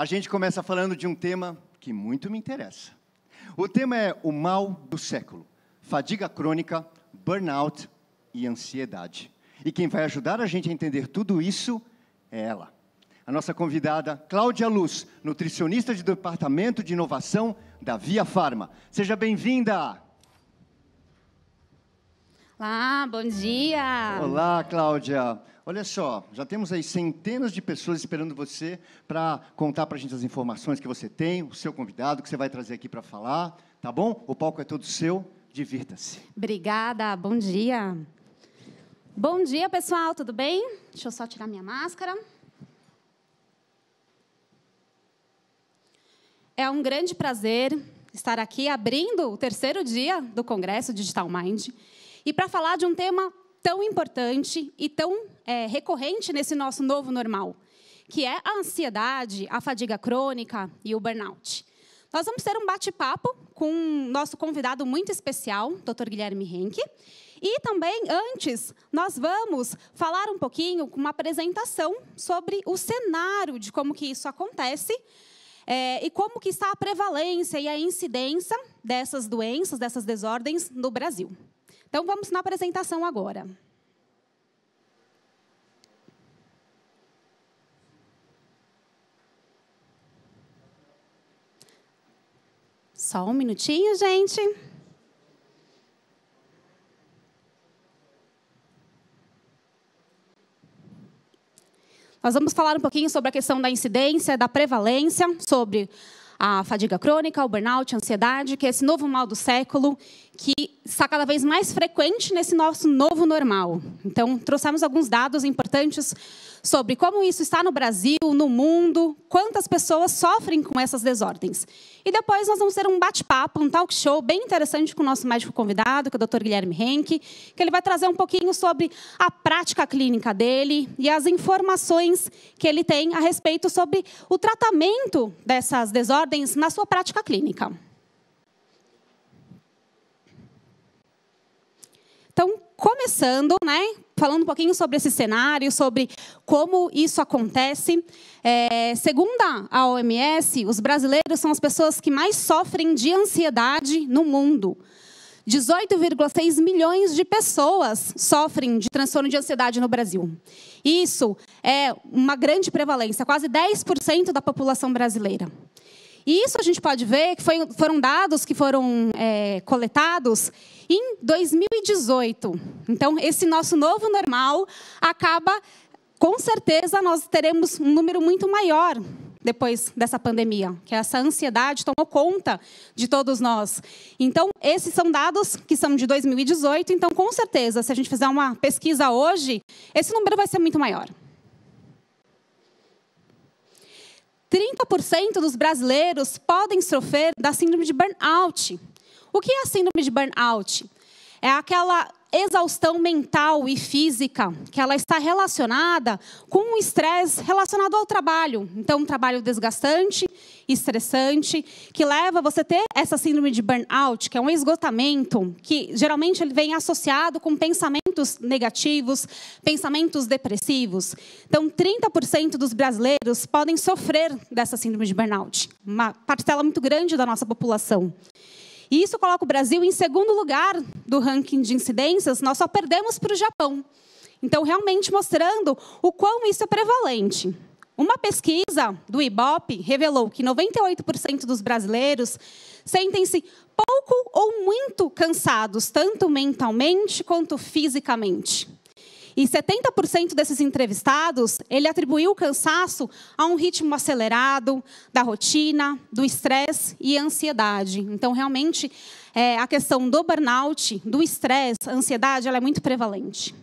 A gente começa falando de um tema que muito me interessa. O tema é o mal do século, fadiga crônica, burnout e ansiedade. E quem vai ajudar a gente a entender tudo isso é ela. A nossa convidada, Cláudia Luz, nutricionista de Departamento de Inovação da Via Farma. Seja bem-vinda! Olá, bom dia! Olá, Cláudia! Olha só, já temos aí centenas de pessoas esperando você para contar para a gente as informações que você tem, o seu convidado que você vai trazer aqui para falar, tá bom? O palco é todo seu, divirta-se. Obrigada, bom dia! Bom dia, pessoal, tudo bem? Deixa eu só tirar minha máscara. É um grande prazer estar aqui abrindo o terceiro dia do Congresso Digital Mind e para falar de um tema tão importante e tão recorrente nesse nosso novo normal, que é a ansiedade, a fadiga crônica e o burnout. Nós vamos ter um bate-papo com um nosso convidado muito especial, Dr. Guilherme Henke, e também, antes, nós vamos falar um pouquinho, com uma apresentação sobre o cenário de como que isso acontece, e como que está a prevalência e a incidência dessas doenças, dessas desordens no Brasil. Então, vamos na apresentação agora. Só um minutinho, gente. Nós vamos falar um pouquinho sobre a questão da incidência, da prevalência, sobre a fadiga crônica, o burnout, a ansiedade, que é esse novo mal do século, que está cada vez mais frequente nesse nosso novo normal. Então, trouxemos alguns dados importantes sobre como isso está no Brasil, no mundo, quantas pessoas sofrem com essas desordens. E depois nós vamos ter um bate-papo, um talk show bem interessante com o nosso médico convidado, que é o Dr. Guilherme Henke, que ele vai trazer um pouquinho sobre a prática clínica dele e as informações que ele tem a respeito sobre o tratamento dessas desordens na sua prática clínica. Então, começando, falando um pouquinho sobre esse cenário, sobre como isso acontece. Segundo a OMS, os brasileiros são as pessoas que mais sofrem de ansiedade no mundo. 18,6 milhões de pessoas sofrem de transtorno de ansiedade no Brasil. Isso é uma grande prevalência, quase 10% da população brasileira. E isso a gente pode ver que foram dados que foram coletados em 2018. Então, esse nosso novo normal acaba, com certeza, nós teremos um número muito maior depois dessa pandemia, que essa ansiedade tomou conta de todos nós. Então, esses são dados que são de 2018, então, com certeza, se a gente fizer uma pesquisa hoje, esse número vai ser muito maior. 30% dos brasileiros podem sofrer da síndrome de burnout. O que é a síndrome de burnout? É aquela exaustão mental e física que ela está relacionada com o estresse relacionado ao trabalho. Então, um trabalho desgastante, estressante, que leva você a ter essa síndrome de burnout, que é um esgotamento, que geralmente ele vem associado com pensamentos negativos, pensamentos depressivos. Então, 30% dos brasileiros podem sofrer dessa síndrome de burnout. Uma parcela muito grande da nossa população. E isso coloca o Brasil em segundo lugar do ranking de incidências, nós só perdemos para o Japão. Então, realmente mostrando o quão isso é prevalente. Uma pesquisa do Ibope revelou que 98% dos brasileiros sentem-se pouco ou muito cansados, tanto mentalmente quanto fisicamente. E 70% desses entrevistados, ele atribuiu o cansaço a um ritmo acelerado, da rotina, do estresse e ansiedade. Então, realmente, a questão do burnout, do estresse, a ansiedade, ela é muito prevalente.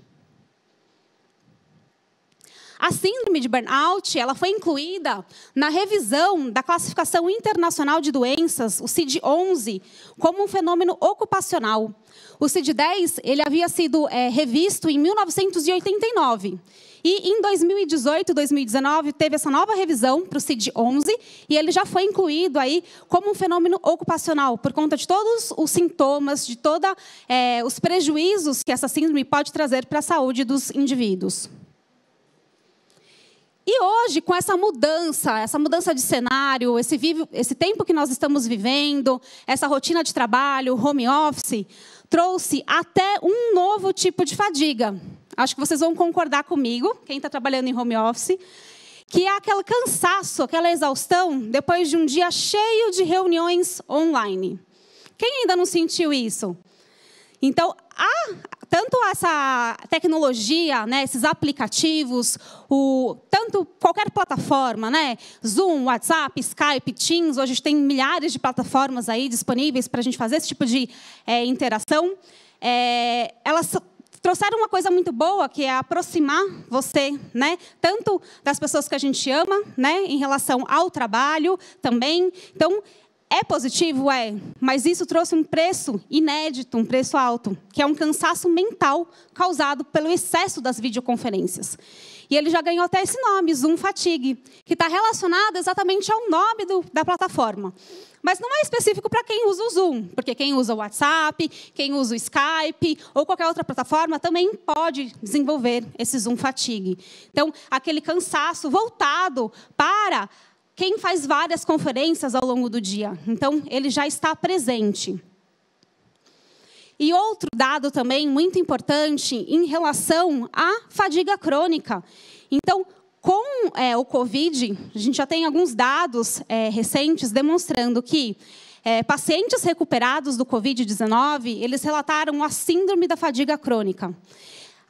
A síndrome de burnout, ela foi incluída na revisão da Classificação Internacional de Doenças, o CID-11, como um fenômeno ocupacional. O CID-10, ele havia sido revisto em 1989. E em 2018, 2019, teve essa nova revisão para o CID-11, e ele já foi incluído aí como um fenômeno ocupacional, por conta de todos os sintomas, de todos os prejuízos que essa síndrome pode trazer para a saúde dos indivíduos. E hoje, com essa mudança de cenário, esse tempo que nós estamos vivendo, essa rotina de trabalho, home office, trouxe até um novo tipo de fadiga. Acho que vocês vão concordar comigo, quem está trabalhando em home office, que é aquele cansaço, aquela exaustão, depois de um dia cheio de reuniões online. Quem ainda não sentiu isso? Então, tanto essa tecnologia, né, esses aplicativos, tanto qualquer plataforma, né, Zoom, WhatsApp, Skype, Teams, hoje a gente tem milhares de plataformas aí disponíveis para a gente fazer esse tipo de interação. Elas trouxeram uma coisa muito boa, que é aproximar você, né, tanto das pessoas que a gente ama, né, em relação ao trabalho também. Então, é positivo? É, mas isso trouxe um preço inédito, um preço alto, que é um cansaço mental causado pelo excesso das videoconferências. E ele já ganhou até esse nome, Zoom Fatigue, que está relacionado exatamente ao nome da plataforma. Mas não é específico para quem usa o Zoom, porque quem usa o WhatsApp, quem usa o Skype ou qualquer outra plataforma também pode desenvolver esse Zoom Fatigue. Então, aquele cansaço voltado para quem faz várias conferências ao longo do dia. Então, ele já está presente. E outro dado também muito importante em relação à fadiga crônica. Então, com o COVID, a gente já tem alguns dados recentes demonstrando que pacientes recuperados do COVID-19, eles relataram a síndrome da fadiga crônica.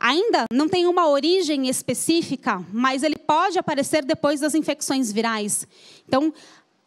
Ainda não tem uma origem específica, mas ele pode aparecer depois das infecções virais. Então,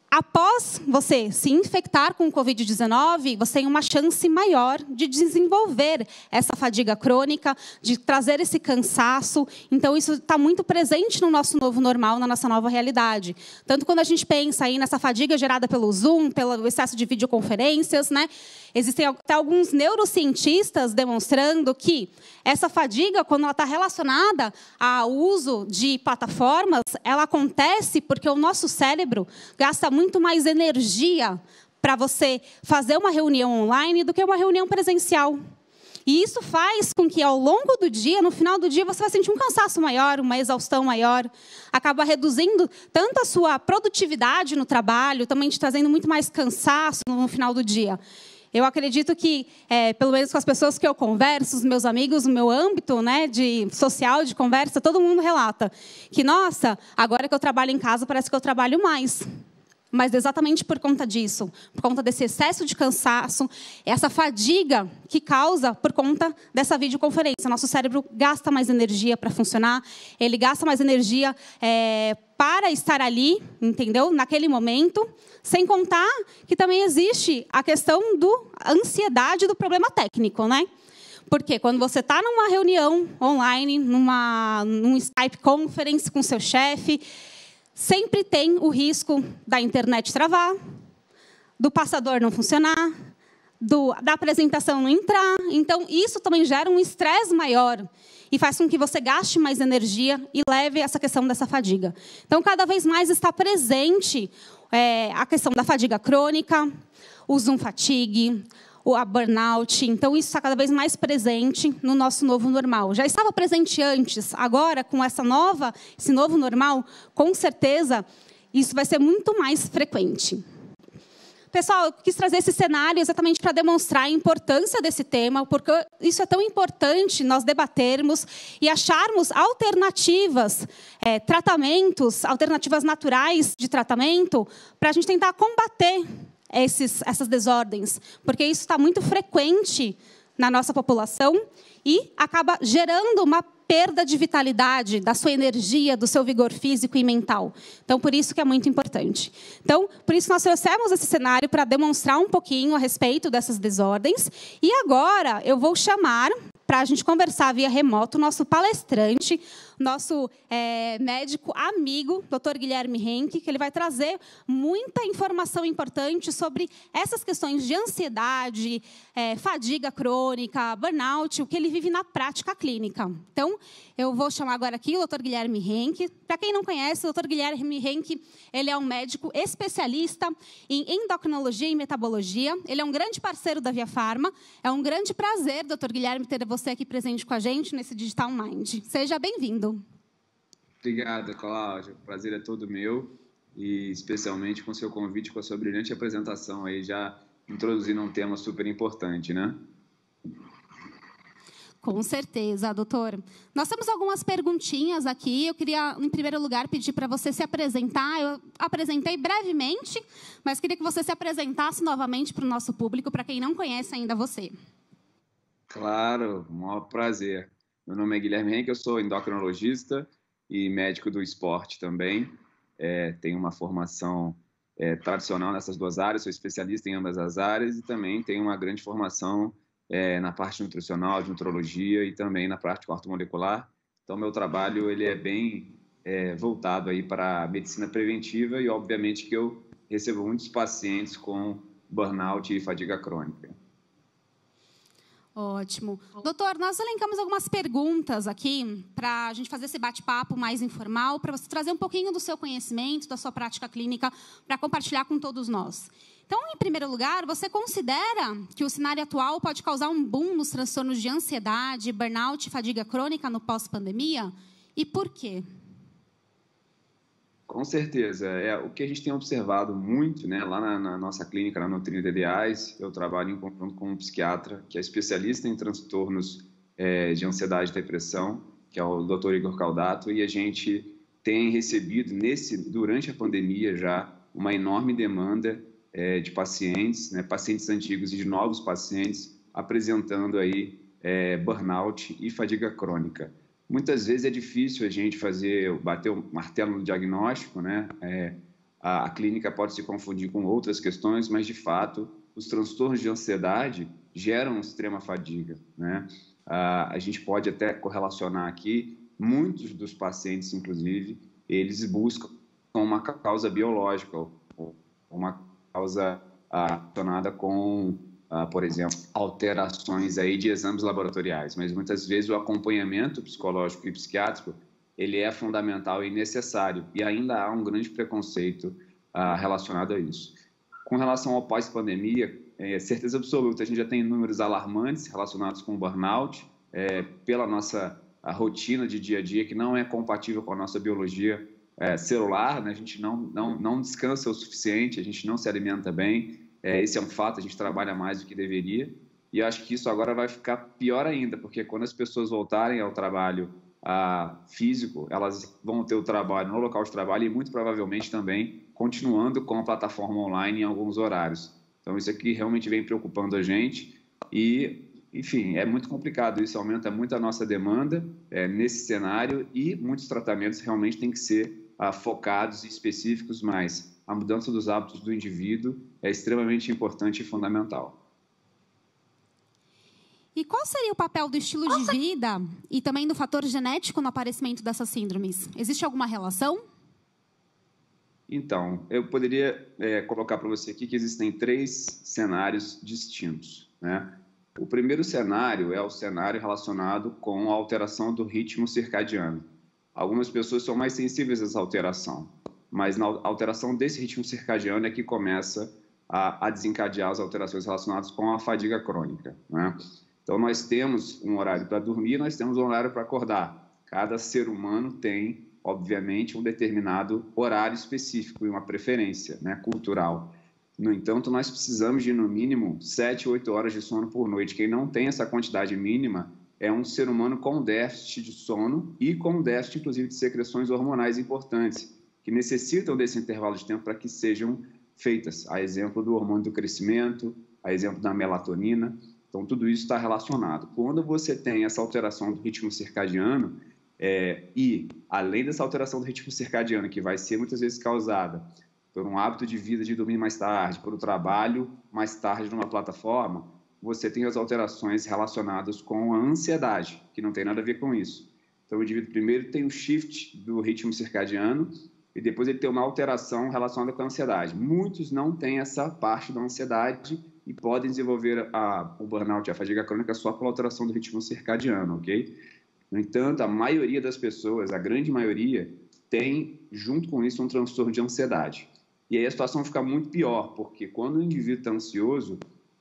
após você se infectar com o COVID-19, você tem uma chance maior de desenvolver essa fadiga crônica, de trazer esse cansaço. Então, isso está muito presente no nosso novo normal, na nossa nova realidade. Tanto quando a gente pensa aí nessa fadiga gerada pelo Zoom, pelo excesso de videoconferências, né? Existem até alguns neurocientistas demonstrando que essa fadiga, quando ela está relacionada ao uso de plataformas, ela acontece porque o nosso cérebro gasta muito mais energia para você fazer uma reunião online do que uma reunião presencial. E isso faz com que, ao longo do dia, no final do dia, você vai sentir um cansaço maior, uma exaustão maior. Acaba reduzindo tanto a sua produtividade no trabalho, também te trazendo muito mais cansaço no final do dia. Eu acredito que, pelo menos com as pessoas que eu converso, os meus amigos, no meu âmbito, né, social, de conversa, todo mundo relata que, nossa, agora que eu trabalho em casa, parece que eu trabalho mais. Mas exatamente por conta disso, por conta desse excesso de cansaço, essa fadiga que causa por conta dessa videoconferência. Nosso cérebro gasta mais energia para funcionar, ele gasta mais energia para estar ali, entendeu? Naquele momento. Sem contar que também existe a questão da ansiedade do problema técnico, né? Porque quando você está numa reunião online, num Skype Conference com seu chefe, sempre tem o risco da internet travar, do passador não funcionar, da apresentação não entrar. Então, isso também gera um estresse maior e faz com que você gaste mais energia e leve essa questão dessa fadiga. Então, cada vez mais está presente a questão da fadiga crônica, o Zoom Fatigue, a burnout. Então, isso está cada vez mais presente no nosso novo normal. Já estava presente antes, agora, com esse novo normal, com certeza, isso vai ser muito mais frequente. Pessoal, eu quis trazer esse cenário exatamente para demonstrar a importância desse tema, porque isso é tão importante nós debatermos e acharmos alternativas, tratamentos, alternativas naturais de tratamento, para a gente tentar combater essas desordens, porque isso está muito frequente na nossa população e acaba gerando uma perda de vitalidade, da sua energia, do seu vigor físico e mental. Então, por isso que é muito importante. Então, por isso nós trouxemos esse cenário para demonstrar um pouquinho a respeito dessas desordens. E agora eu vou chamar, para a gente conversar via remoto, o nosso palestrante, nosso médico amigo, Dr. Guilherme Henke, que ele vai trazer muita informação importante sobre essas questões de ansiedade, fadiga crônica, burnout, o que ele vive na prática clínica. Então, eu vou chamar agora aqui o Dr. Guilherme Henke. Para quem não conhece, o Dr. Guilherme Henke, ele é um médico especialista em endocrinologia e metabologia. Ele é um grande parceiro da Via Farma. É um grande prazer, Dr. Guilherme, ter você aqui presente com a gente nesse Digital Mind. Seja bem-vindo. Obrigado, Cláudio. O prazer é todo meu e especialmente com seu convite, com a sua brilhante apresentação aí, já introduzindo um tema super importante, né? Com certeza, doutor. Nós temos algumas perguntinhas aqui. Eu queria, em primeiro lugar, pedir para você se apresentar. Eu apresentei brevemente, mas queria que você se apresentasse novamente para o nosso público, para quem não conhece ainda você. Claro, um maior prazer. Meu nome é Guilherme Henrique, eu sou endocrinologista e médico do esporte também. Tenho uma formação tradicional nessas duas áreas, sou especialista em ambas as áreas e também tenho uma grande formação na parte nutricional, de nutrologia e também na prática ortomolecular. Então, meu trabalho ele é bem voltado aí para a medicina preventiva e, obviamente, que eu recebo muitos pacientes com burnout e fadiga crônica. Ótimo. Doutor, nós elencamos algumas perguntas aqui para a gente fazer esse bate-papo mais informal, para você trazer um pouquinho do seu conhecimento, da sua prática clínica, para compartilhar com todos nós. Então, em primeiro lugar, você considera que o cenário atual pode causar um boom nos transtornos de ansiedade, burnout e fadiga crônica no pós-pandemia? E por quê? Com certeza. O que a gente tem observado muito, né, lá na nossa clínica, na Nutrindo Ideais, eu trabalho em conjunto com um psiquiatra que é especialista em transtornos de ansiedade e depressão, que é o Dr. Igor Caldato, e a gente tem recebido, durante a pandemia já, uma enorme demanda de pacientes, né, pacientes antigos e de novos pacientes, apresentando aí burnout e fadiga crônica. Muitas vezes é difícil a gente bater o martelo no diagnóstico, né? A clínica pode se confundir com outras questões, mas, de fato, os transtornos de ansiedade geram extrema fadiga, né? A gente pode até correlacionar aqui, muitos dos pacientes, inclusive, eles buscam uma causa biológica, ou uma causa relacionada com... por exemplo, alterações aí de exames laboratoriais, mas muitas vezes o acompanhamento psicológico e psiquiátrico ele é fundamental e necessário, e ainda há um grande preconceito relacionado a isso. Com relação ao pós-pandemia, certeza absoluta, a gente já tem números alarmantes relacionados com o burnout, pela nossa rotina de dia a dia, que não é compatível com a nossa biologia celular, né? A gente não descansa o suficiente, a gente não se alimenta bem. Esse é um fato, a gente trabalha mais do que deveria, e acho que isso agora vai ficar pior ainda, porque quando as pessoas voltarem ao trabalho físico, elas vão ter o trabalho no local de trabalho e muito provavelmente também continuando com a plataforma online em alguns horários. Então isso aqui realmente vem preocupando a gente e, enfim, é muito complicado, isso aumenta muito a nossa demanda nesse cenário e muitos tratamentos realmente têm que ser focados e específicos, mas a mudança dos hábitos do indivíduo é extremamente importante e fundamental. E qual seria o papel do estilo de vida e também do fator genético no aparecimento dessas síndromes? Existe alguma relação? Então, eu poderia colocar para você aqui que existem 3 cenários distintos, né? O primeiro cenário é o cenário relacionado com a alteração do ritmo circadiano. Algumas pessoas são mais sensíveis a essa alteração, mas na alteração desse ritmo circadiano é que começa a desencadear as alterações relacionadas com a fadiga crônica, né? Então, nós temos um horário para dormir, nós temos um horário para acordar. Cada ser humano tem, obviamente, um determinado horário específico e uma preferência, né, cultural. No entanto, nós precisamos de, no mínimo, 7, 8 horas de sono por noite. Quem não tem essa quantidade mínima é um ser humano com déficit de sono e com déficit, inclusive, de secreções hormonais importantes, que necessitam desse intervalo de tempo para que sejam feitas. A exemplo do hormônio do crescimento, a exemplo da melatonina. Então, tudo isso está relacionado. Quando você tem essa alteração do ritmo circadiano, e além dessa alteração do ritmo circadiano, que vai ser muitas vezes causada por um hábito de vida de dormir mais tarde, por um trabalho mais tarde numa plataforma, você tem as alterações relacionadas com a ansiedade, que não tem nada a ver com isso. Então, o indivíduo primeiro tem um shift do ritmo circadiano e depois ele tem uma alteração relacionada com a ansiedade. Muitos não têm essa parte da ansiedade e podem desenvolver o burnout e a fadiga crônica só pela alteração do ritmo circadiano, ok? No entanto, a maioria das pessoas, a grande maioria, tem, junto com isso, um transtorno de ansiedade. E aí a situação fica muito pior, porque quando o indivíduo está ansioso,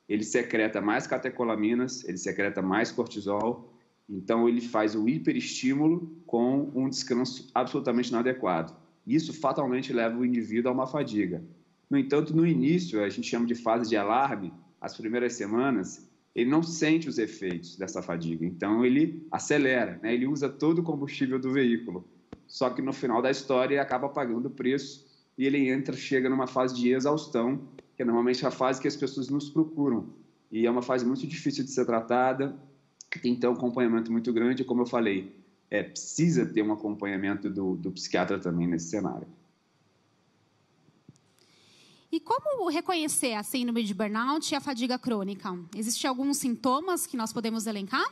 ele secreta mais catecolaminas, ele secreta mais cortisol, Então, ele faz o hiperestímulo com um descanso absolutamente inadequado. Isso fatalmente leva o indivíduo a uma fadiga. No entanto, no início, a gente chama de fase de alarme, as primeiras semanas, ele não sente os efeitos dessa fadiga. Então, ele acelera, né? Ele usa todo o combustível do veículo. Só que no final da história, ele acaba pagando o preço e ele chega numa fase de exaustão, que é normalmente a fase que as pessoas nos procuram. E é uma fase muito difícil de ser tratada, tem que ter um acompanhamento muito grande, como eu falei, precisa ter um acompanhamento do psiquiatra também nesse cenário. E como reconhecer a síndrome de burnout e a fadiga crônica? Existem alguns sintomas que nós podemos elencar?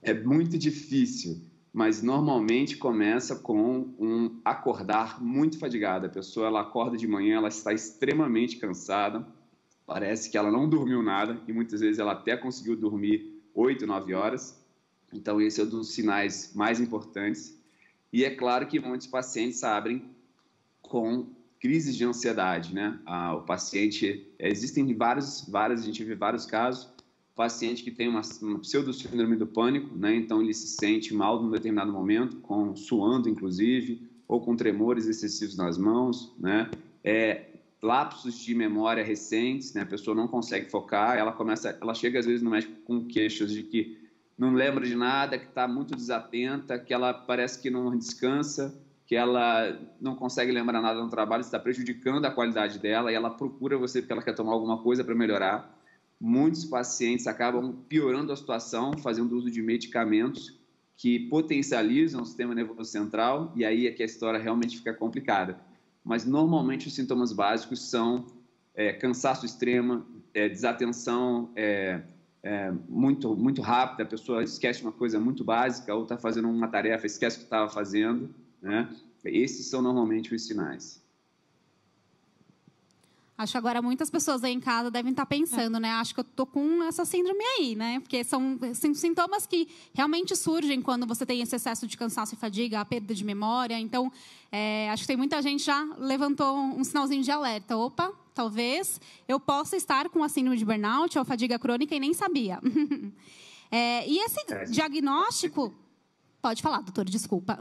É muito difícil, mas normalmente começa com um acordar muito fadigado. A pessoa ela acorda de manhã, ela está extremamente cansada, parece que ela não dormiu nada e muitas vezes ela até conseguiu dormir 8, 9 horas. Então, esse é um dos sinais mais importantes. E é claro que muitos pacientes abrem com crises de ansiedade, né? O paciente, existem vários, a gente vê vários casos, paciente que tem uma pseudo-síndrome do pânico, né? Então, ele se sente mal num determinado momento, suando, inclusive, ou com tremores excessivos nas mãos, né? Lapsos de memória recentes, né? A pessoa não consegue focar, ela chega às vezes no médico com queixas de que não lembra de nada, que está muito desatenta, que ela parece que não descansa, que ela não consegue lembrar nada no trabalho, está prejudicando a qualidade dela e ela procura você porque ela quer tomar alguma coisa para melhorar. Muitos pacientes acabam piorando a situação, fazendo uso de medicamentos que potencializam o sistema nervoso central e aí é que a história realmente fica complicada. Mas, normalmente, os sintomas básicos são cansaço extremo, desatenção muito rápida, a pessoa esquece uma coisa muito básica ou está fazendo uma tarefa, esquece o que estava fazendo, né? Esses são, normalmente, os sinais. Acho que agora muitas pessoas aí em casa devem estar pensando, né? Acho que eu tô com essa síndrome aí, né? Porque são sintomas que realmente surgem quando você tem esse excesso de cansaço e fadiga, a perda de memória. Então, acho que tem muita gente já levantou um sinalzinho de alerta. Opa, talvez eu possa estar com a síndrome de burnout ou fadiga crônica e nem sabia. E esse diagnóstico... Pode falar, doutor, desculpa.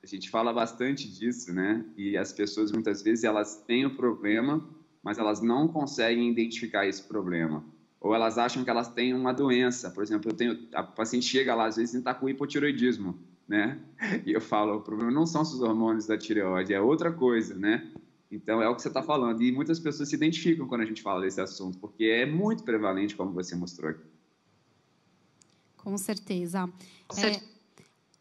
A gente fala bastante disso, né? E as pessoas, muitas vezes, elas têm o problema, mas elas não conseguem identificar esse problema. Ou elas acham que elas têm uma doença. Por exemplo, a paciente chega lá, às vezes, e está com hipotireoidismo, né? E eu falo, o problema não são os hormônios da tireoide, é outra coisa, né? Então, é o que você está falando. E muitas pessoas se identificam quando a gente fala desse assunto, porque é muito prevalente, como você mostrou aqui. Com certeza.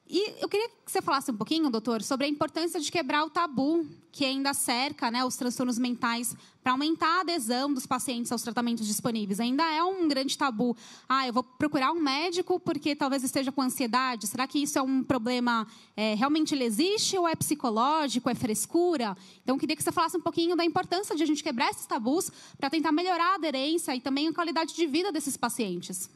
E eu queria que você falasse um pouquinho, doutor, sobre a importância de quebrar o tabu que ainda cerca, né, os transtornos mentais para aumentar a adesão dos pacientes aos tratamentos disponíveis. Ainda é um grande tabu. Eu vou procurar um médico porque talvez esteja com ansiedade. Será que isso é um problema, realmente ele existe ou é psicológico, é frescura? Então, eu queria que você falasse um pouquinho da importância de a gente quebrar esses tabus para tentar melhorar a aderência e também a qualidade de vida desses pacientes.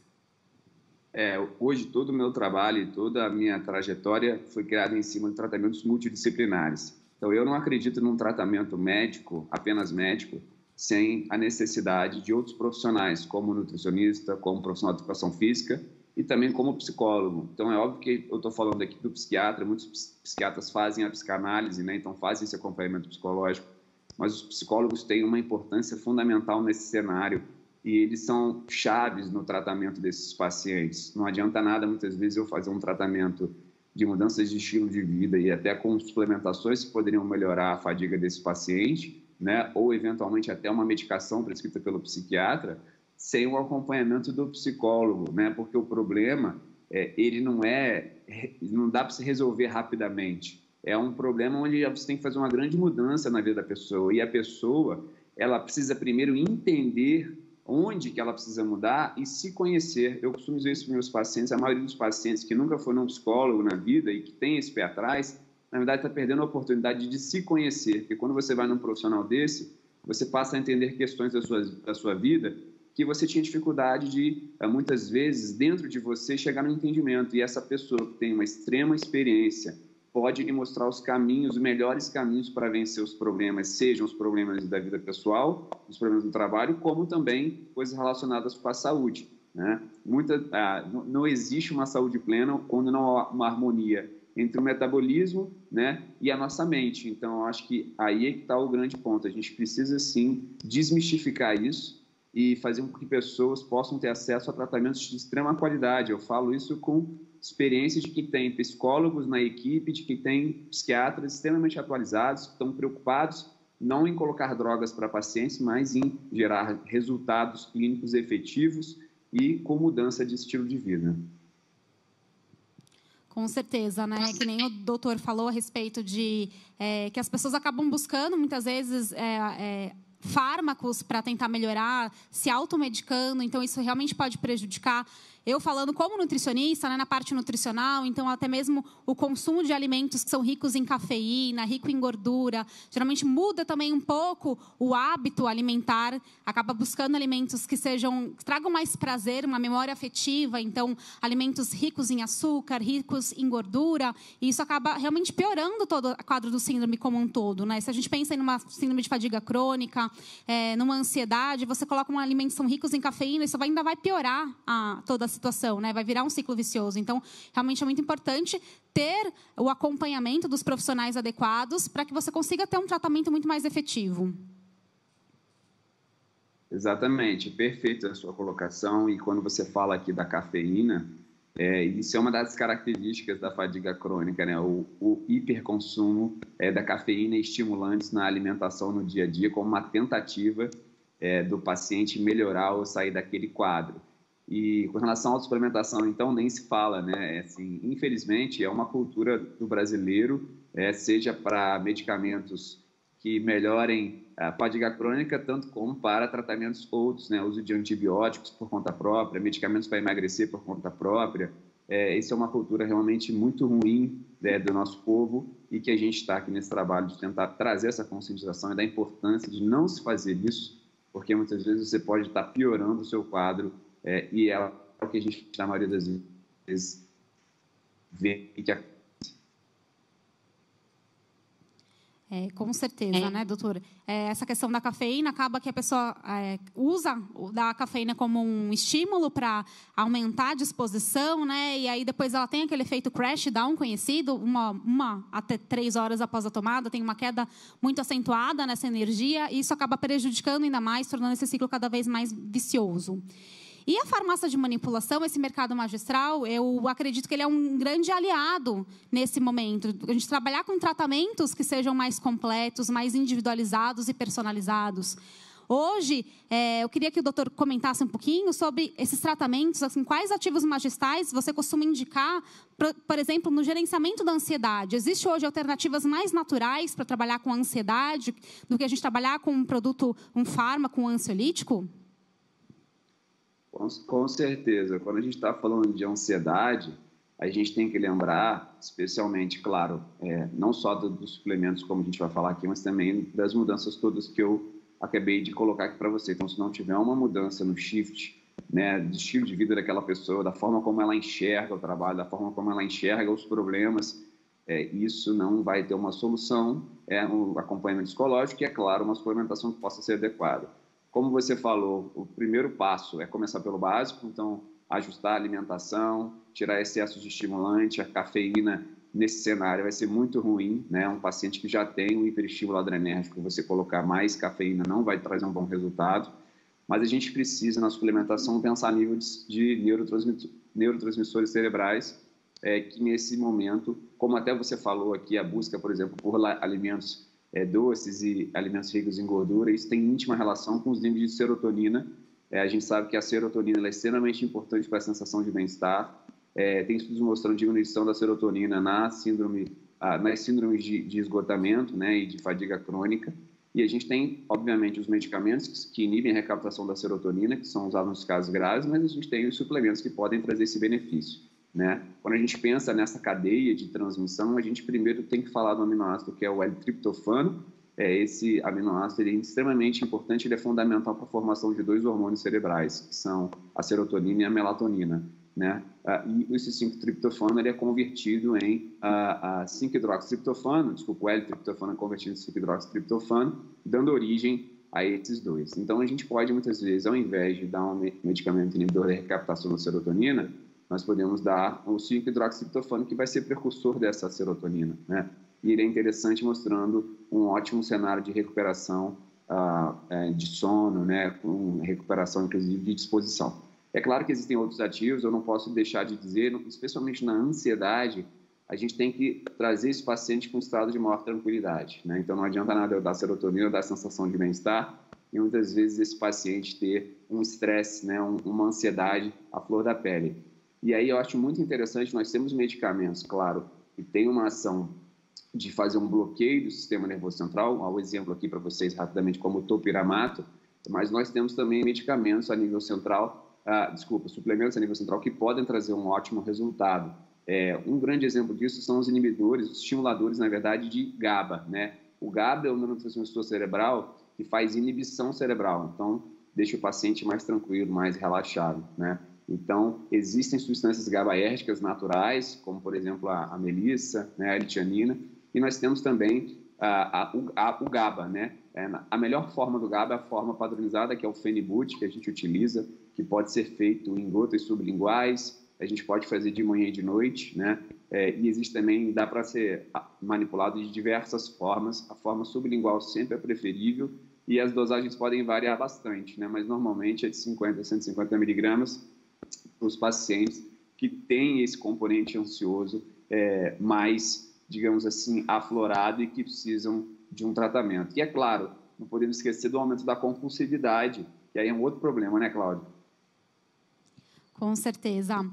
Hoje, todo o meu trabalho e toda a minha trajetória foi criada em cima de tratamentos multidisciplinares. Então, eu não acredito num tratamento médico, apenas médico, sem a necessidade de outros profissionais, como nutricionista, como profissional de educação física e também como psicólogo. Então, é óbvio que eu estou falando aqui do psiquiatra, muitos psiquiatras fazem a psicanálise, né? Então fazem esse acompanhamento psicológico, mas os psicólogos têm uma importância fundamental nesse cenário, e eles são chaves no tratamento desses pacientes. Não adianta nada, muitas vezes, eu fazer um tratamento de mudanças de estilo de vida e até com suplementações que poderiam melhorar a fadiga desse paciente, né? Ou, eventualmente, até uma medicação prescrita pelo psiquiatra, sem o acompanhamento do psicólogo, né? Porque o problema, ele não dá para se resolver rapidamente. É um problema onde você tem que fazer uma grande mudança na vida da pessoa, e a pessoa, ela precisa primeiro entender onde que ela precisa mudar e se conhecer. Eu costumo dizer isso para meus pacientes, a maioria dos pacientes que nunca foram um psicólogo na vida e que tem esse pé atrás, na verdade está perdendo a oportunidade de se conhecer, porque quando você vai num profissional desse, você passa a entender questões da sua vida que você tinha dificuldade de, muitas vezes, dentro de você, chegar no entendimento. E essa pessoa que tem uma extrema experiência pode lhe mostrar os caminhos, os melhores caminhos para vencer os problemas, sejam os problemas da vida pessoal, os problemas do trabalho, como também coisas relacionadas com a saúde. né? Não existe uma saúde plena quando não há uma harmonia entre o metabolismo, né, e a nossa mente. Então, eu acho que aí é que está o grande ponto. A gente precisa, sim, desmistificar isso e fazer com que pessoas possam ter acesso a tratamentos de extrema qualidade. Eu falo isso com experiência de que tem psicólogos na equipe, de que tem psiquiatras extremamente atualizados, que estão preocupados não em colocar drogas para pacientes, mas em gerar resultados clínicos efetivos e com mudança de estilo de vida. Com certeza, né? Que nem o doutor falou a respeito de que as pessoas acabam buscando, muitas vezes, fármacos para tentar melhorar, se automedicando, então isso realmente pode prejudicar. Eu falando como nutricionista, né, na parte nutricional, então até mesmo o consumo de alimentos que são ricos em cafeína, rico em gordura, geralmente muda também um pouco o hábito alimentar, acaba buscando alimentos que tragam mais prazer, uma memória afetiva, então alimentos ricos em açúcar, ricos em gordura, e isso acaba realmente piorando todo o quadro do síndrome como um todo, né? Se a gente pensa em uma síndrome de fadiga crônica, numa ansiedade, você coloca uma alimentação ricos em cafeína, isso ainda vai piorar toda a situação, né? Vai virar um ciclo vicioso. Então, realmente é muito importante ter o acompanhamento dos profissionais adequados para que você consiga ter um tratamento muito mais efetivo. Exatamente, perfeita a sua colocação. E quando você fala aqui da cafeína, isso é uma das características da fadiga crônica, né? O hiperconsumo da cafeína e estimulantes na alimentação no dia a dia como uma tentativa do paciente melhorar ou sair daquele quadro. E com relação à suplementação, então, nem se fala, né? Assim, infelizmente, é uma cultura do brasileiro, seja para medicamentos que melhorem a fadiga crônica, tanto como para tratamentos outros, né? Uso de antibióticos por conta própria, medicamentos para emagrecer por conta própria. Isso é uma cultura realmente muito ruim, do nosso povo, e que a gente está aqui nesse trabalho de tentar trazer essa conscientização e da importância de não se fazer isso, porque muitas vezes você pode estar piorando o seu quadro, e é o que a gente, na maioria das vezes, vê que acontece. Com certeza, né, doutor? Essa questão da cafeína, acaba que a pessoa usa da cafeína como um estímulo para aumentar a disposição, né? E aí depois ela tem aquele efeito crash down conhecido, uma até 3 horas após a tomada, tem uma queda muito acentuada nessa energia, e isso acaba prejudicando ainda mais, tornando esse ciclo cada vez mais vicioso. E a farmácia de manipulação, esse mercado magistral, eu acredito que ele é um grande aliado nesse momento. A gente trabalhar com tratamentos que sejam mais completos, mais individualizados e personalizados. Hoje, eu queria que o doutor comentasse um pouquinho sobre esses tratamentos, assim, quais ativos magistrais você costuma indicar, por exemplo, no gerenciamento da ansiedade. Existe hoje alternativas mais naturais para trabalhar com a ansiedade do que a gente trabalhar com um produto, um fármaco, um ansiolítico? Com certeza. Quando a gente está falando de ansiedade, a gente tem que lembrar, especialmente, claro, não só dos suplementos, como a gente vai falar aqui, mas também das mudanças todas que eu acabei de colocar aqui para você. Então, se não tiver uma mudança no shift, né, do estilo de vida daquela pessoa, da forma como ela enxerga o trabalho, da forma como ela enxerga os problemas, isso não vai ter uma solução, um acompanhamento psicológico e, é claro, uma suplementação que possa ser adequada. Como você falou, o primeiro passo é começar pelo básico, então ajustar a alimentação, tirar excessos de estimulante, a cafeína nesse cenário vai ser muito ruim, né? Um paciente que já tem um hiperestímulo adrenérgico, você colocar mais cafeína não vai trazer um bom resultado, mas a gente precisa na suplementação pensar a nível de neurotransmissores cerebrais, que nesse momento, como até você falou aqui, a busca, por exemplo, por alimentos doces e alimentos ricos em gordura, isso tem íntima relação com os níveis de serotonina. A gente sabe que a serotonina ela é extremamente importante para a sensação de bem-estar. Tem estudos mostrando diminuição da serotonina nas síndromes de esgotamento, né, e de fadiga crônica. E a gente tem, obviamente, os medicamentos que inibem a recaptação da serotonina, que são usados nos casos graves, mas a gente tem os suplementos que podem trazer esse benefício, né? Quando a gente pensa nessa cadeia de transmissão, a gente primeiro tem que falar do aminoácido que é o L-triptofano. Esse aminoácido ele é extremamente importante, ele é fundamental para a formação de 2 hormônios cerebrais, que são a serotonina e a melatonina, né? E esse 5-triptofano ele é convertido em 5-hidroxitriptofano, o L-triptofano é convertido em 5-hidroxitriptofano, dando origem a esses dois. Então, a gente pode, muitas vezes, ao invés de dar um medicamento inibidor da recaptação da serotonina, nós podemos dar o 5-hidroxitriptofano, que vai ser precursor dessa serotonina, né? E ele é interessante, mostrando um ótimo cenário de recuperação de sono, né? Com recuperação, inclusive, de disposição. É claro que existem outros ativos, eu não posso deixar de dizer, especialmente na ansiedade, a gente tem que trazer esse paciente com um estado de maior tranquilidade, né? Então, não adianta nada eu dar serotonina, dar sensação de bem-estar, e muitas vezes esse paciente ter um estresse, né? Uma ansiedade à flor da pele. E aí eu acho muito interessante, nós temos medicamentos, claro, que tem uma ação de fazer um bloqueio do sistema nervoso central, ao exemplo aqui para vocês rapidamente como o topiramato, mas nós temos também medicamentos a nível central, suplementos a nível central que podem trazer um ótimo resultado. Um grande exemplo disso são os inibidores, os estimuladores, na verdade, de GABA, né? O GABA é um neurotransmissor cerebral que faz inibição cerebral, então deixa o paciente mais tranquilo, mais relaxado, né? Então, existem substâncias GABAérgicas naturais, como, por exemplo, a melissa, né, a litianina, e nós temos também o GABA, né? A melhor forma do GABA é a forma padronizada, que é o Phenibut, que a gente utiliza, que pode ser feito em gotas sublinguais, a gente pode fazer de manhã e de noite, né? E existe também, dá para ser manipulado de diversas formas, a forma sublingual sempre é preferível, e as dosagens podem variar bastante, né? Mas normalmente é de 50 a 150 miligramas para os pacientes que têm esse componente ansioso mais, digamos assim, aflorado e que precisam de um tratamento. E é claro, não podemos esquecer do aumento da compulsividade, que aí é um outro problema, né, Cláudia? Com certeza.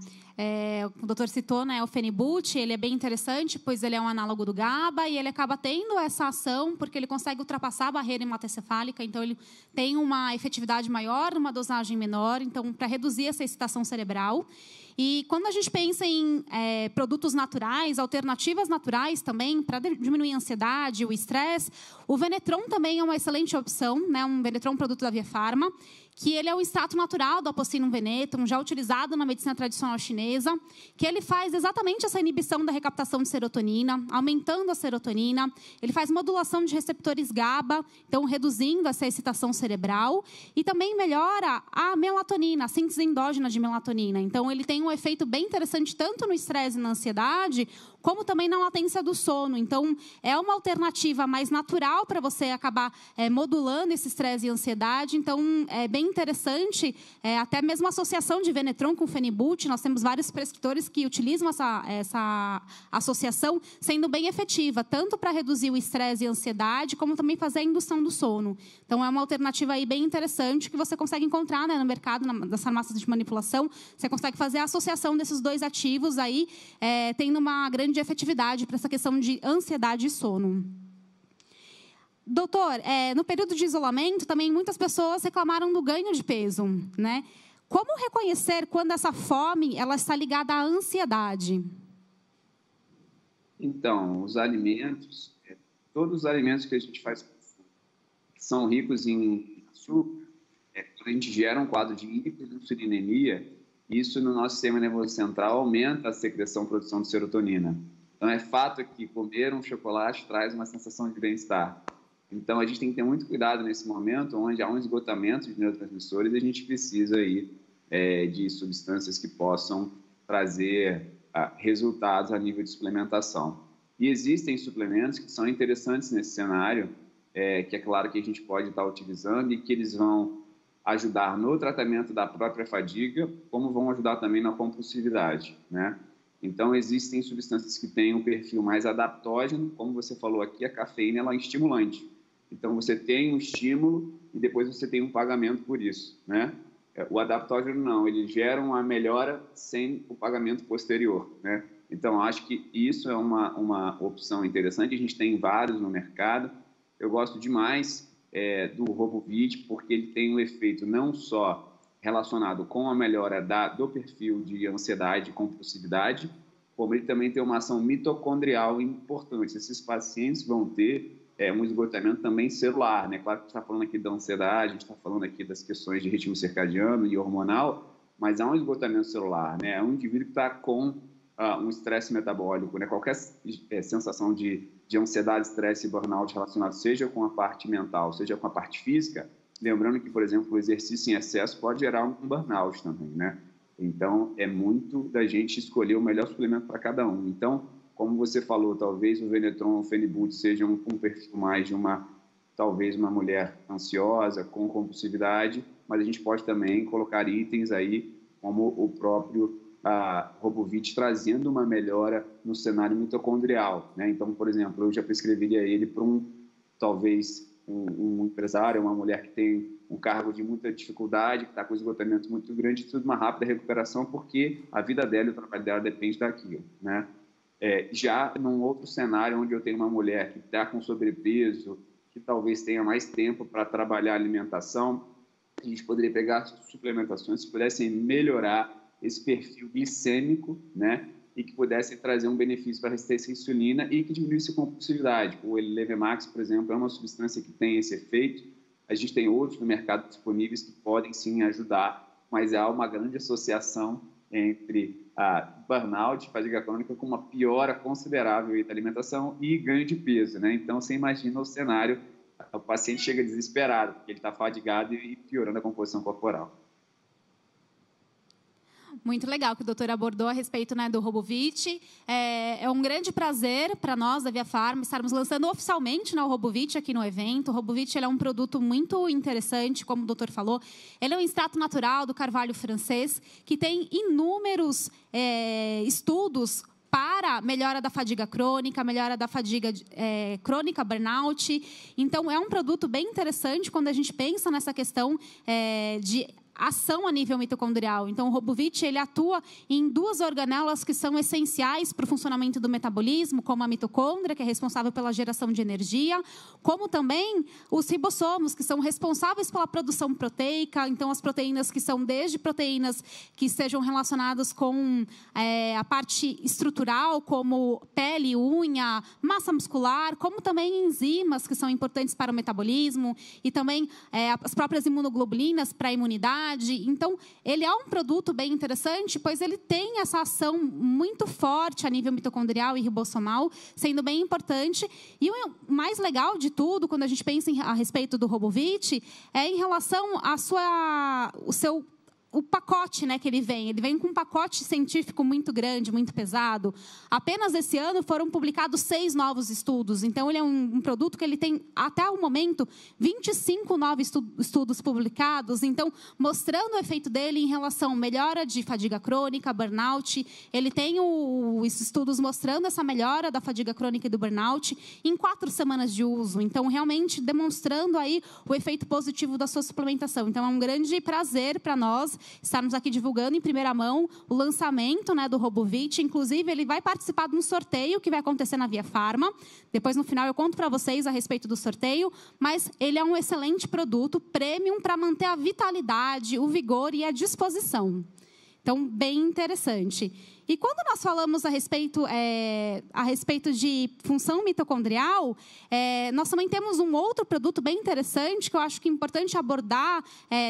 O doutor citou, né, o Phenibut, ele é bem interessante, pois ele é um análogo do GABA e ele acaba tendo essa ação porque ele consegue ultrapassar a barreira hematocefálica, então ele tem uma efetividade maior, uma dosagem menor, então para reduzir essa excitação cerebral. E quando a gente pensa em produtos naturais, alternativas naturais também, para diminuir a ansiedade, o estresse, o Venetron também é uma excelente opção, né? Um Venetron produto da Via Farma, que ele é o extrato natural do Apocinum venetum, já utilizado na medicina tradicional chinesa, que ele faz exatamente essa inibição da recaptação de serotonina, aumentando a serotonina, ele faz modulação de receptores GABA, então reduzindo essa excitação cerebral, e também melhora a melatonina, a síntese endógena de melatonina. Então, ele tem um efeito bem interessante tanto no estresse e na ansiedade, como também na latência do sono. Então, é uma alternativa mais natural para você acabar modulando esse estresse e ansiedade. Então, é bem interessante, até mesmo a associação de Venetron com Phenibut. Nós temos vários prescritores que utilizam essa associação, sendo bem efetiva, tanto para reduzir o estresse e a ansiedade, como também fazer a indução do sono. Então, é uma alternativa aí bem interessante que você consegue encontrar, né, no mercado, das farmácias de manipulação. Você consegue fazer a associação desses dois ativos aí, tendo uma grande efetividade para essa questão de ansiedade e sono. Doutor, no período de isolamento, também muitas pessoas reclamaram do ganho de peso, né? Como reconhecer quando essa fome ela está ligada à ansiedade? Então, os alimentos, todos os alimentos que a gente faz são ricos em açúcar, quando a gente gera um quadro de hiperinsulinemia, isso no nosso sistema nervoso central aumenta a secreção e produção de serotonina. Então, é fato que comer um chocolate traz uma sensação de bem-estar. Então, a gente tem que ter muito cuidado nesse momento, onde há um esgotamento de neurotransmissores e a gente precisa aí, de substâncias que possam trazer resultados a nível de suplementação. E existem suplementos que são interessantes nesse cenário, que é claro que a gente pode estar utilizando e que eles vão ajudar no tratamento da própria fadiga, como vão ajudar também na compulsividade, né? Então, existem substâncias que têm um perfil mais adaptógeno, como você falou aqui, a cafeína ela é estimulante. Então, você tem um estímulo e depois você tem um pagamento por isso, né? O adaptógeno não, ele gera uma melhora sem o pagamento posterior, né? Então, acho que isso é uma opção interessante, a gente tem vários no mercado. Eu gosto demais do Robovit, porque ele tem um efeito não só relacionado com a melhora do perfil de ansiedade e compulsividade, como ele também tem uma ação mitocondrial importante. Esses pacientes vão ter um esgotamento também celular, né? Claro que a gente está falando aqui da ansiedade, a gente está falando aqui das questões de ritmo circadiano e hormonal, mas há um esgotamento celular, né? É um indivíduo que está com um estresse metabólico, né? Qualquer sensação de ansiedade, estresse e burnout relacionado, seja com a parte mental, seja com a parte física, lembrando que, por exemplo, o exercício em excesso pode gerar um burnout também, né? Então, é muito da gente escolher o melhor suplemento para cada um. Então, como você falou, talvez o Venetron ou o Phenibut sejam um perfil mais de talvez uma mulher ansiosa, com compulsividade, mas a gente pode também colocar itens aí, como o próprio Robovit, trazendo uma melhora no cenário mitocondrial, né? Então, por exemplo, eu já prescreveria ele para talvez um empresário, uma mulher que tem um cargo de muita dificuldade, que está com esgotamento muito grande, precisa de uma rápida recuperação, porque a vida dela e o trabalho dela depende daquilo, né? Já num outro cenário, onde eu tenho uma mulher que está com sobrepeso, que talvez tenha mais tempo para trabalhar a alimentação, a gente poderia pegar suplementações que pudessem melhorar esse perfil glicêmico, né? E que pudessem trazer um benefício para a resistência à insulina e que diminuísse a compulsividade. O Levemax, por exemplo, é uma substância que tem esse efeito. A gente tem outros no mercado disponíveis que podem sim ajudar, mas há uma grande associação entre burnout, fadiga crônica, com uma piora considerável da alimentação e ganho de peso, né? Então, você imagina o cenário, o paciente chega desesperado, porque ele está fadigado e piorando a composição corporal. Muito legal que o doutor abordou a respeito, né, do Robovit. É um grande prazer para nós, da Via Farma, estarmos lançando oficialmente, né, o Robovit aqui no evento. O Robovit, ele é um produto muito interessante, como o doutor falou. Ele é um extrato natural do carvalho francês, que tem inúmeros estudos para melhora da fadiga crônica, melhora da fadiga crônica, burnout. Então, é um produto bem interessante quando a gente pensa nessa questão de ação a nível mitocondrial. Então, o Robovit, ele atua em duas organelas que são essenciais para o funcionamento do metabolismo, como a mitocôndria, que é responsável pela geração de energia, como também os ribossomos, que são responsáveis pela produção proteica. Então, as proteínas que são desde proteínas que estejam relacionadas com a parte estrutural, como pele, unha, massa muscular, como também enzimas, que são importantes para o metabolismo, e também as próprias imunoglobulinas para a imunidade. Então, ele é um produto bem interessante, pois ele tem essa ação muito forte a nível mitocondrial e ribossomal, sendo bem importante. E o mais legal de tudo, quando a gente pensa a respeito do Robovit, é em relação o pacote, né, que ele vem com um pacote científico muito grande, muito pesado. Apenas esse ano foram publicados 6 novos estudos. Então, ele é um produto que ele tem, até o momento, 25 novos estudos publicados. Então, mostrando o efeito dele em relação à melhora de fadiga crônica, burnout. Ele tem os estudos mostrando essa melhora da fadiga crônica e do burnout em 4 semanas de uso. Então, realmente demonstrando aí o efeito positivo da sua suplementação. Então, é um grande prazer para nós estarmos aqui divulgando em primeira mão o lançamento, né, do Robovit. Inclusive, ele vai participar de um sorteio que vai acontecer na Via Farma. Depois, no final, eu conto para vocês a respeito do sorteio. Mas ele é um excelente produto, premium, para manter a vitalidade, o vigor e a disposição. Então, bem interessante. E quando nós falamos a respeito de função mitocondrial, nós também temos um outro produto bem interessante que eu acho que é importante abordar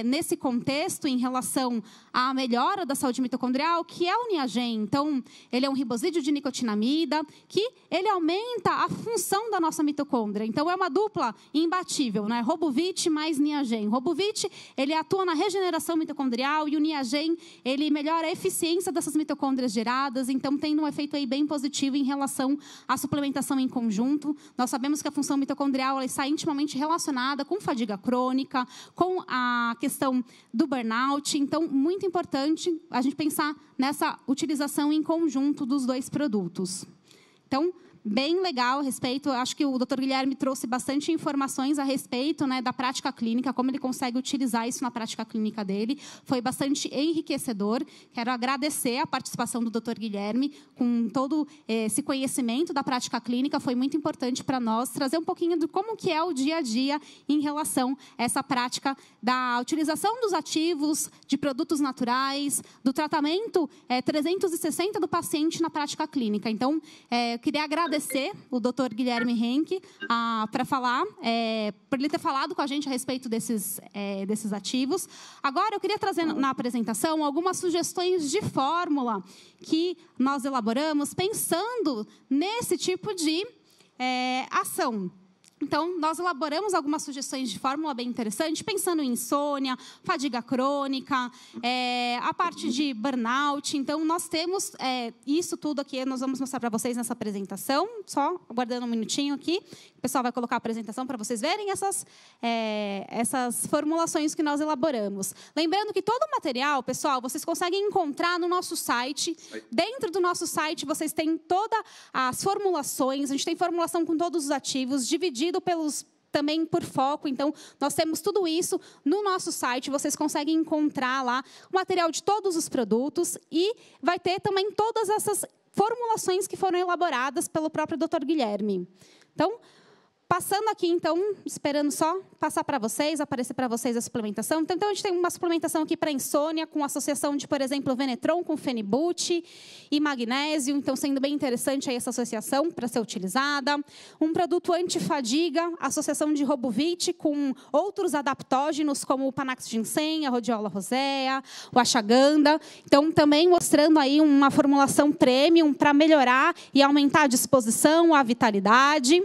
nesse contexto em relação à melhora da saúde mitocondrial, que é o Niagen. Então, ele é um ribosídeo de nicotinamida, que ele aumenta a função da nossa mitocôndria. Então, é uma dupla imbatível, né? Robovit mais Niagen. O Robovit, ele atua na regeneração mitocondrial e o Niagen, ele melhora a eficiência dessas mitocôndrias geradas. Então, tem um efeito aí bem positivo em relação à suplementação em conjunto. Nós sabemos que a função mitocondrial ela está intimamente relacionada com fadiga crônica, com a questão do burnout. Então, muito importante a gente pensar nessa utilização em conjunto dos 2 produtos. Então, bem legal a respeito. Acho que o Dr. Guilherme trouxe bastante informações a respeito, né, da prática clínica, como ele consegue utilizar isso na prática clínica dele. Foi bastante enriquecedor. Quero agradecer a participação do Dr. Guilherme com todo esse conhecimento da prática clínica. Foi muito importante para nós trazer um pouquinho de como que é o dia a dia em relação a essa prática da utilização dos ativos, de produtos naturais, do tratamento 360 do paciente na prática clínica. Então, eu queria agradecer agradecer o Dr. Guilherme Henke para falar, por ele ter falado com a gente a respeito desses ativos. Agora, eu queria trazer na apresentação algumas sugestões de fórmula que nós elaboramos pensando nesse tipo de ação. Então, nós elaboramos algumas sugestões de fórmula bem interessante, pensando em insônia, fadiga crônica, a parte de burnout. Então, nós temos isso tudo aqui, nós vamos mostrar para vocês nessa apresentação. Só aguardando um minutinho aqui. O pessoal vai colocar a apresentação para vocês verem essas formulações que nós elaboramos. Lembrando que todo o material, pessoal, vocês conseguem encontrar no nosso site. Dentro do nosso site, vocês têm todas as formulações. A gente tem formulação com todos os ativos, dividido também por foco. Então, nós temos tudo isso no nosso site. Vocês conseguem encontrar lá o material de todos os produtos e vai ter também todas essas formulações que foram elaboradas pelo próprio Dr. Guilherme. Então, passando aqui, então, esperando só passar para vocês, aparecer para vocês a suplementação. Então, a gente tem uma suplementação aqui para insônia, com associação de, por exemplo, Venetron com Fenibut e magnésio. Então, sendo bem interessante aí essa associação para ser utilizada. Um produto antifadiga, associação de Robuvit com outros adaptógenos, como o Panax ginseng, a Rhodiola rosea, o ashwagandha. Então, também mostrando aí uma formulação premium para melhorar e aumentar a disposição, a vitalidade.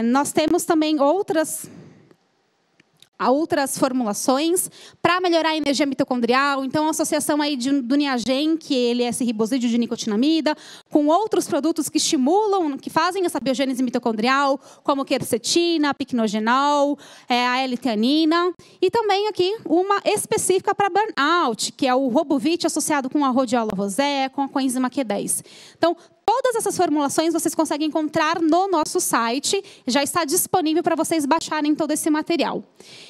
Nós temos também outras formulações para melhorar a energia mitocondrial. Então, a associação aí do Niagen, que ele é esse ribosídeo de nicotinamida, com outros produtos que estimulam, que fazem essa biogênese mitocondrial, como quercetina, picnogenol, a L-teanina. E também aqui uma específica para burnout, que é o Robuvit associado com a Rhodiola rosea, com a coenzima Q10. Então, todas essas formulações vocês conseguem encontrar no nosso site. Já está disponível para vocês baixarem todo esse material.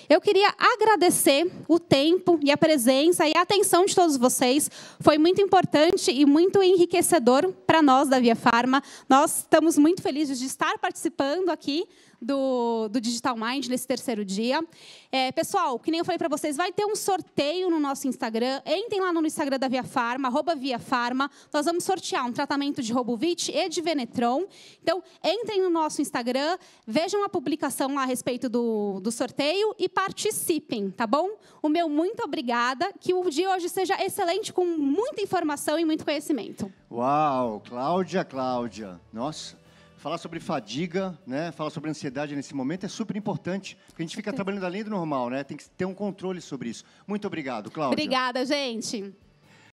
Eu queria agradecer o tempo e a presença e a atenção de todos vocês. Foi muito importante e muito enriquecedor para nós da Via Farma. Nós estamos muito felizes de estar participando aqui do Digital Mind nesse terceiro dia. Pessoal, que nem eu falei para vocês, vai ter um sorteio no nosso Instagram. Entrem lá no Instagram da Via Farma, @ViaFarma. Nós vamos sortear um tratamento de Robuvit e de Venetron. Então, entrem no nosso Instagram, vejam a publicação lá a respeito do sorteio e participem, tá bom? O meu muito obrigada. Que o dia hoje seja excelente, com muita informação e muito conhecimento. Uau, Cláudia. Nossa. Falar sobre fadiga, né? Falar sobre ansiedade nesse momento é super importante, porque a gente fica trabalhando além do normal, né? Tem que ter um controle sobre isso. Muito obrigado, Cláudia. Obrigada, gente.